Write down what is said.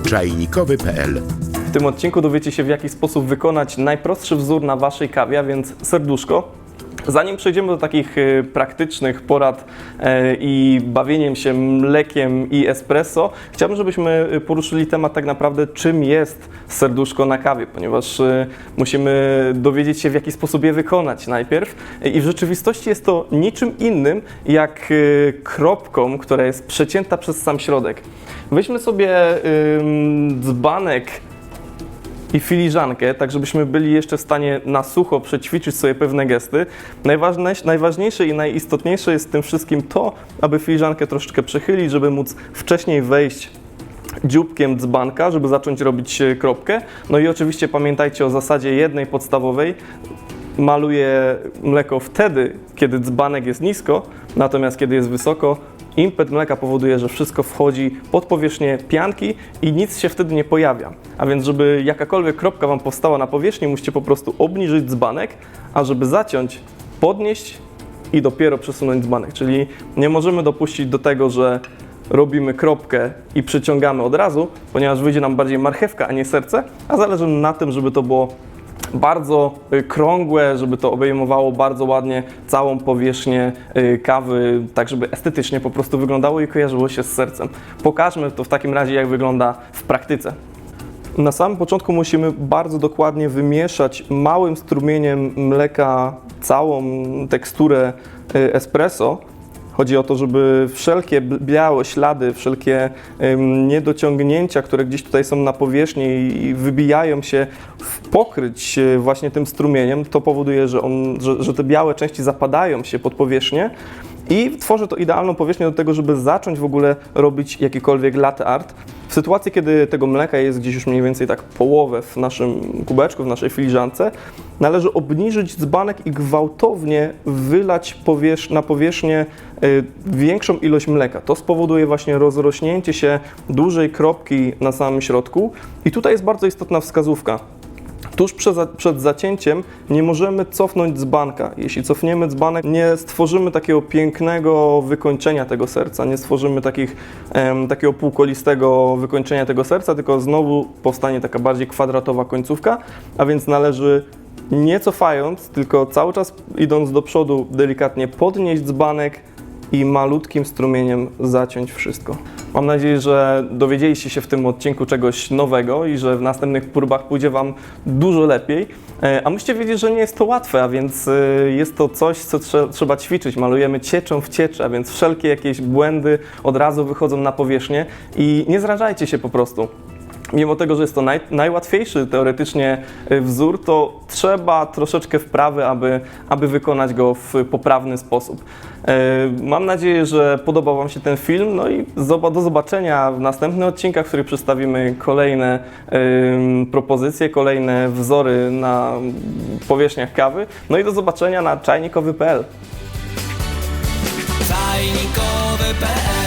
czajnikowy.pl. W tym odcinku dowiecie się, w jaki sposób wykonać najprostszy wzór na waszej kawie, a więc serduszko. Zanim przejdziemy do takich praktycznych porad i bawieniem się mlekiem i espresso, chciałbym, żebyśmy poruszyli temat tak naprawdę, czym jest serduszko na kawie, ponieważ musimy dowiedzieć się, w jaki sposób je wykonać najpierw. I w rzeczywistości jest to niczym innym jak kropką, która jest przecięta przez sam środek. Weźmy sobie dzbanek i filiżankę, tak żebyśmy byli jeszcze w stanie na sucho przećwiczyć sobie pewne gesty. Najważniejsze i najistotniejsze jest w tym wszystkim to, aby filiżankę troszeczkę przechylić, żeby móc wcześniej wejść dzióbkiem dzbanka, żeby zacząć robić kropkę. No i oczywiście pamiętajcie o zasadzie jednej podstawowej. Maluję mleko wtedy, kiedy dzbanek jest nisko, natomiast kiedy jest wysoko, impet mleka powoduje, że wszystko wchodzi pod powierzchnię pianki i nic się wtedy nie pojawia. A więc, żeby jakakolwiek kropka Wam powstała na powierzchni, musicie po prostu obniżyć dzbanek, a żeby zaciąć, podnieść i dopiero przesunąć dzbanek. Czyli nie możemy dopuścić do tego, że robimy kropkę i przyciągamy od razu, ponieważ wyjdzie nam bardziej marchewka, a nie serce, a zależy na tym, żeby to było bardzo krągłe, żeby to obejmowało bardzo ładnie całą powierzchnię kawy, tak żeby estetycznie po prostu wyglądało i kojarzyło się z sercem. Pokażmy to w takim razie, jak wygląda w praktyce. Na samym początku musimy bardzo dokładnie wymieszać małym strumieniem mleka całą teksturę espresso. Chodzi o to, żeby wszelkie białe ślady, wszelkie niedociągnięcia, które gdzieś tutaj są na powierzchni i wybijają się, pokryć właśnie tym strumieniem. To powoduje, że te białe części zapadają się pod powierzchnię i tworzy to idealną powierzchnię do tego, żeby zacząć w ogóle robić jakikolwiek latte art. W sytuacji, kiedy tego mleka jest gdzieś już mniej więcej tak połowę w naszym kubeczku, w naszej filiżance, należy obniżyć dzbanek i gwałtownie wylać na powierzchnię większą ilość mleka. To spowoduje właśnie rozrośnięcie się dużej kropki na samym środku i tutaj jest bardzo istotna wskazówka. Tuż przed zacięciem nie możemy cofnąć dzbanka. Jeśli cofniemy dzbanek, nie stworzymy takiego pięknego wykończenia tego serca, nie stworzymy takiego półkolistego wykończenia tego serca, tylko znowu powstanie taka bardziej kwadratowa końcówka, a więc należy nie cofając, tylko cały czas idąc do przodu, delikatnie podnieść dzbanek i malutkim strumieniem zaciąć wszystko. Mam nadzieję, że dowiedzieliście się w tym odcinku czegoś nowego i że w następnych próbach pójdzie Wam dużo lepiej. A musicie wiedzieć, że nie jest to łatwe, a więc jest to coś, co trzeba ćwiczyć. Malujemy cieczą w cieczy, a więc wszelkie jakieś błędy od razu wychodzą na powierzchnię i nie zrażajcie się po prostu. Mimo tego, że jest to najłatwiejszy teoretycznie wzór, to trzeba troszeczkę wprawy, aby wykonać go w poprawny sposób. Mam nadzieję, że podobał Wam się ten film, no i do zobaczenia w następnych odcinkach, w których przedstawimy kolejne propozycje, kolejne wzory na powierzchniach kawy. No i do zobaczenia na czajnikowy.pl. czajnikowy.pl